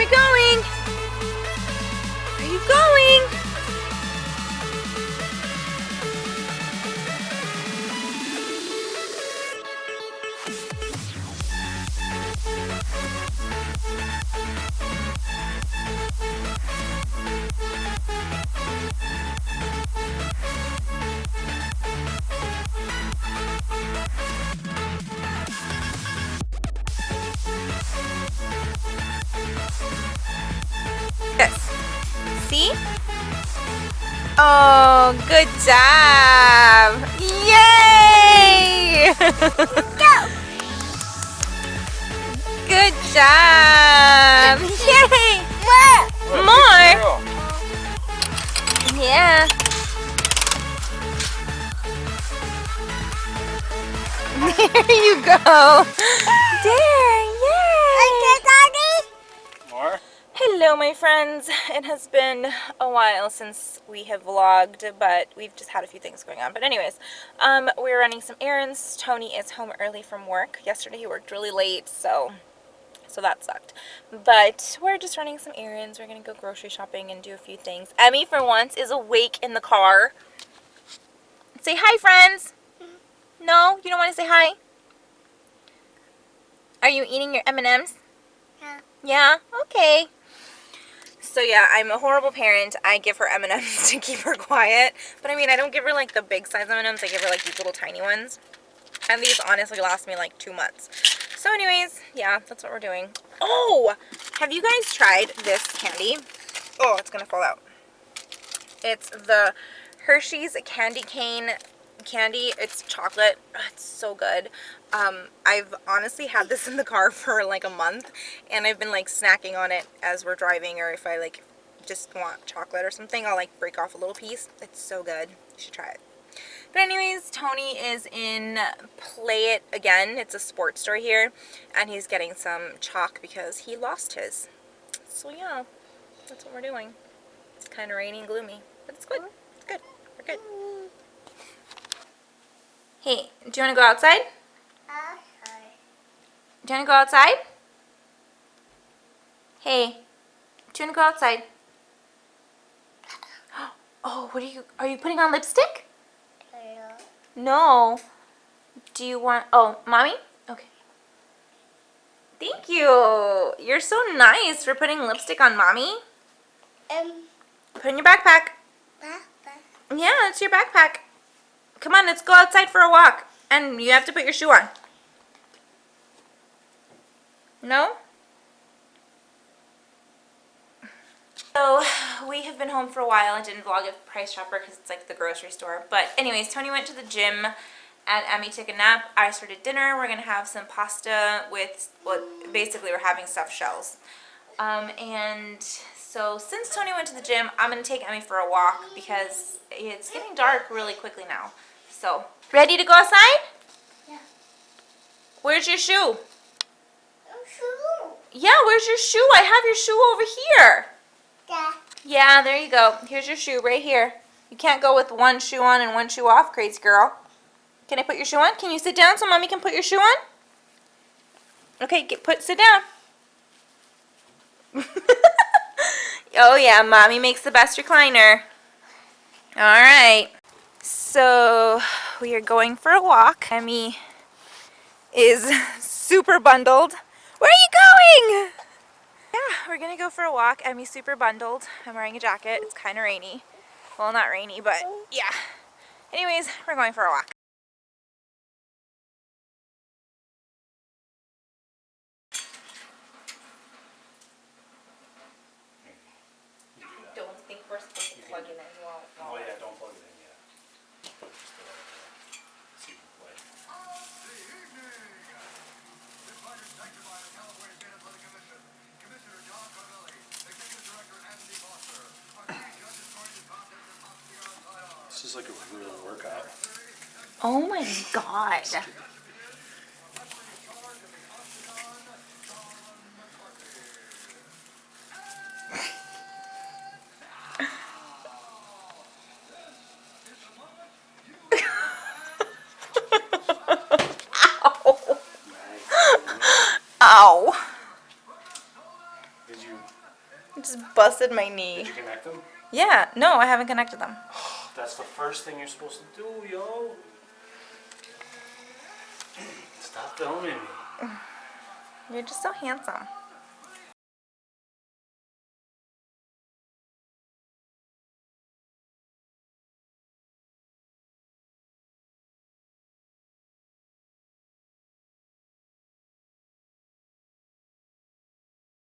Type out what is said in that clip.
we going? Are you going? Yes. See? Oh, good job! Yay! Good job! Yay! More! Yeah. There you go. There, yay! More? Hello, my friends. It has been a while since we have vlogged, but we've just had a few things going on. But anyways, we're running some errands. Tony is home early from work. Yesterday he worked really late, so that sucked. But we're just running some errands. We're gonna go grocery shopping and do a few things. Emmy, for once, is awake in the car. Say hi, friends. No, you don't want to say hi? Are you eating your M&Ms? Yeah. Yeah? Okay. So yeah, I'm a horrible parent. I give her M&Ms to keep her quiet. But I mean, I don't give her like the big size M&Ms. I give her like these little tiny ones. And these honestly last me like 2 months. So anyways, yeah, that's what we're doing. Oh! Have you guys tried this candy? Oh, it's gonna fall out. It's the Hershey's Candy Cane candy. It's chocolate. It's so good. I've honestly had this in the car for like a month, and I've been like snacking on it as we're driving, or if I like just want chocolate or something, I'll like break off a little piece. It's so good. You should try it. But anyways, Tony is in Play It Again. It's a sports store here, and he's getting some chalk because he lost his. So yeah, that's what we're doing. It's kind of rainy and gloomy, but it's good. It's good. We're good. Hey, do you want to go outside? Do you want to go outside? Hey, do you want to go outside? Oh, are you putting on lipstick? No. Do you want, oh, mommy? Okay. Thank you. You're so nice for putting lipstick on mommy. Put in your backpack. Yeah, it's your backpack. Come on, let's go outside for a walk. And you have to put your shoe on. No? So, we have been home for a while. I didn't vlog at Price Chopper because it's like the grocery store. But anyways, Tony went to the gym and Emmy took a nap. I started dinner. We're going to have some pasta with, well, basically we're having stuffed shells. And so since Tony went to the gym, I'm going to take Emmy for a walk because it's getting dark really quickly now. So, ready to go outside? Yeah. Where's your shoe? Yeah, where's your shoe? I have your shoe over here. Yeah, there you go. Here's your shoe right here. You can't go with one shoe on and one shoe off, crazy girl. Can I put your shoe on? Can you sit down so mommy can put your shoe on? Okay, sit down. Oh yeah, mommy makes the best recliner. Alright. So, we are going for a walk. Emmy is super bundled. Where are you going? Yeah, we're gonna go for a walk. Emmy's super bundled. I'm wearing a jacket. It's kind of rainy. Well, not rainy, but yeah. Anyways, we're going for a walk. I don't think we're supposed to plug it in. Oh yeah, don't plug it in yet. Just see if you play. This is like a real workout. Oh my god. Ow. Did you just busted my knee. Did you connect them? Yeah, no, I haven't connected them. That's the first thing you're supposed to do, yo. Stop filming me. You're just so handsome.